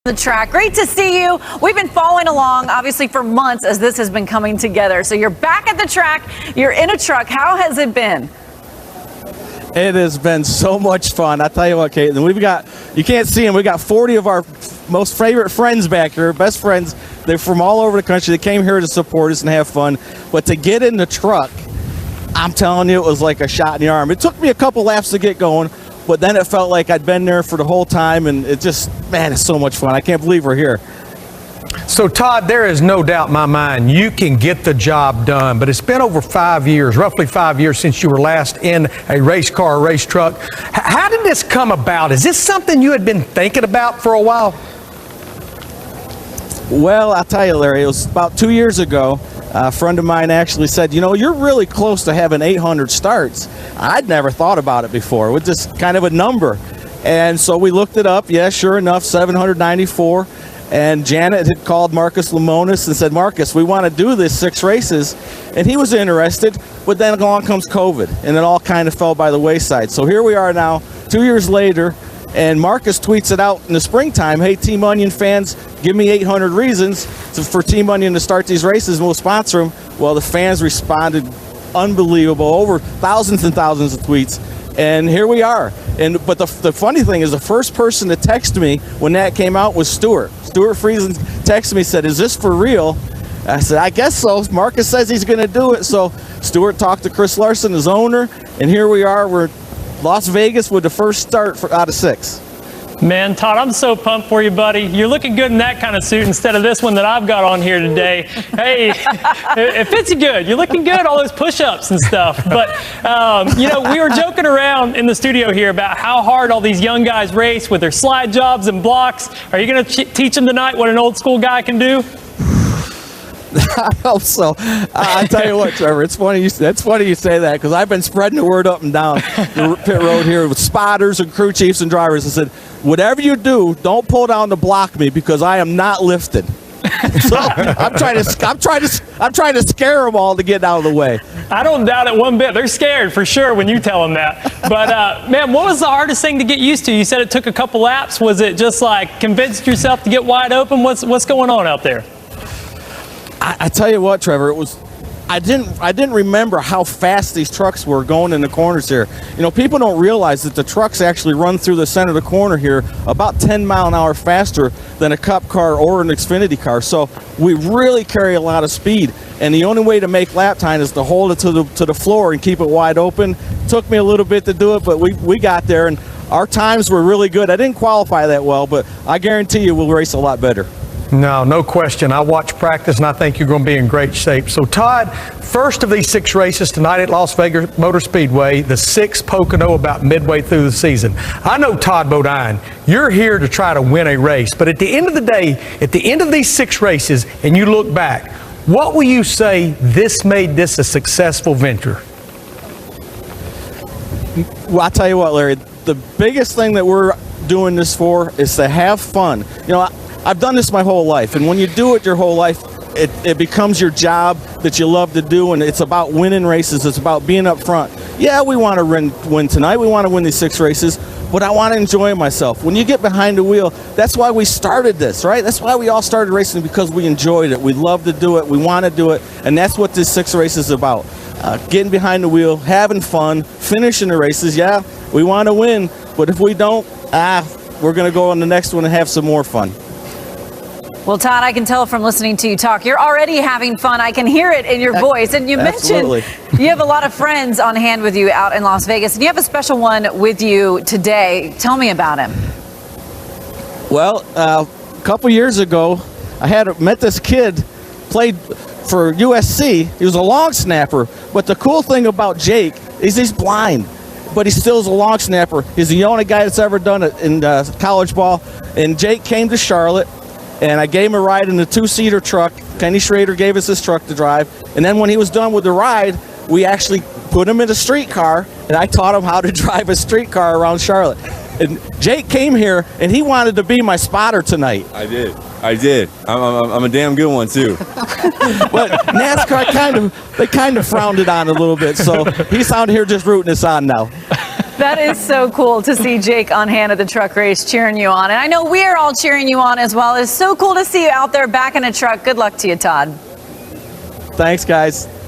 The track. Great to see you. We've been following along, obviously, for months as this has been coming together. So you're back at the track. You're in a truck. How has it been? It has been so much fun. I tell you what, Kate, and we've got, you can't see them, we got 40 of our most favorite friends back here, best friends. They're from all over the country. They came here to support us and have fun. But to get in the truck, I'm telling you, it was like a shot in the arm. It took me a couple laps to get going, but then it felt like I'd been there for the whole time, and it just, man, it's so much fun. I can't believe we're here. So, Todd, there is no doubt in my mind you can get the job done, but it's been over 5 years, roughly 5 years since you were last in a race car, a race truck. How did this come about? Is this something you had been thinking about for a while? Well, I'll tell you, Larry, it was about 2 years ago. A friend of mine actually said, you know, you're really close to having 800 starts. I'd never thought about it before, with just kind of a number. And so we looked it up. Yeah, sure enough, 794. And Janet had called Marcus Lemonis and said, Marcus, we want to do this 6 races. And he was interested, but then along comes COVID, and it all kind of fell by the wayside. So here we are now, 2 years later, and Marcus tweets it out in the springtime, hey, Team Onion fans, give me 800 reasons for Team Onion to start these races, and we'll sponsor them. Well, the fans responded unbelievable, over thousands and thousands of tweets. And here we are. But the funny thing is, the first person to text me when that came out was Stuart. Stuart Friesen texted me, said, is this for real? I said, I guess so. Marcus says he's going to do it. So Stuart talked to Chris Larson, his owner, and here we are. We're Las Vegas with the first start out of 6. Man, Todd, I'm so pumped for you, buddy. You're looking good in that kind of suit instead of this one that I've got on here today. Hey, it fits you good. You're looking good, all those push-ups and stuff. But, you know, we were joking around in the studio here about how hard all these young guys race with their slide jobs and blocks. Are you going to teach them tonight what an old school guy can do? I hope so. I tell you what, Trevor, it's funny you say that, because I've been spreading the word up and down the pit road here with spotters and crew chiefs and drivers. I said, whatever you do, don't pull down to block me, because I am not lifted. So I'm trying to scare them all to get out of the way. I don't doubt it one bit. They're scared for sure when you tell them that. But man, what was the hardest thing to get used to? You said it took a couple laps. Was it just like convinced yourself to get wide open? What's going on out there? I tell you what, Trevor, it was. I didn't remember how fast these trucks were going in the corners here. You know, people don't realize that the trucks actually run through the center of the corner here about 10 mile an hour faster than a Cup car or an Xfinity car. So we really carry a lot of speed. And the only way to make lap time is to hold it to the floor and keep it wide open. It took me a little bit to do it, but we got there, and our times were really good. I didn't qualify that well, but I guarantee you we'll race a lot better. No question. I watched practice, and I think you're going to be in great shape. So, Todd, first of these 6 races tonight at Las Vegas Motor Speedway, the 6th Pocono about midway through the season. I know, Todd Bodine, you're here to try to win a race, but at the end of the day, at the end of these 6 races, and you look back, what will you say this made this a successful venture? Well, I'll tell you what, Larry, the biggest thing that we're doing this for is to have fun. You know, I've done this my whole life, and when you do it your whole life, it becomes your job that you love to do, and it's about winning races. It's about being up front. Yeah, we want to win tonight. We want to win these 6 races, but I want to enjoy myself. When you get behind the wheel, that's why we started this, right? That's why we all started racing, because we enjoyed it. We love to do it. We want to do it, and that's what this 6 race is about. Getting behind the wheel, having fun, finishing the races. Yeah, we want to win, but if we don't, we're going to go on the next one and have some more fun. Well, Todd, I can tell from listening to you talk, you're already having fun. I can hear it in your voice. And you mentioned you have a lot of friends on hand with you out in Las Vegas, and you have a special one with you today. Tell me about him. Well, a couple years ago, I met this kid, played for USC. He was a long snapper, but the cool thing about Jake is he's blind, but he still is a long snapper. He's the only guy that's ever done it in college ball. And Jake came to Charlotte, and I gave him a ride in the 2-seater truck. Kenny Schrader gave us his truck to drive. And then when he was done with the ride, we actually put him in a streetcar, and I taught him how to drive a streetcar around Charlotte. And Jake came here, and he wanted to be my spotter tonight. I did. I'm a damn good one, too. But NASCAR kind of frowned it on a little bit, so he's out here just rooting us on now. That is so cool to see Jake on hand at the truck race cheering you on. And I know we are all cheering you on as well. It's so cool to see you out there back in a truck. Good luck to you, Todd. Thanks, guys.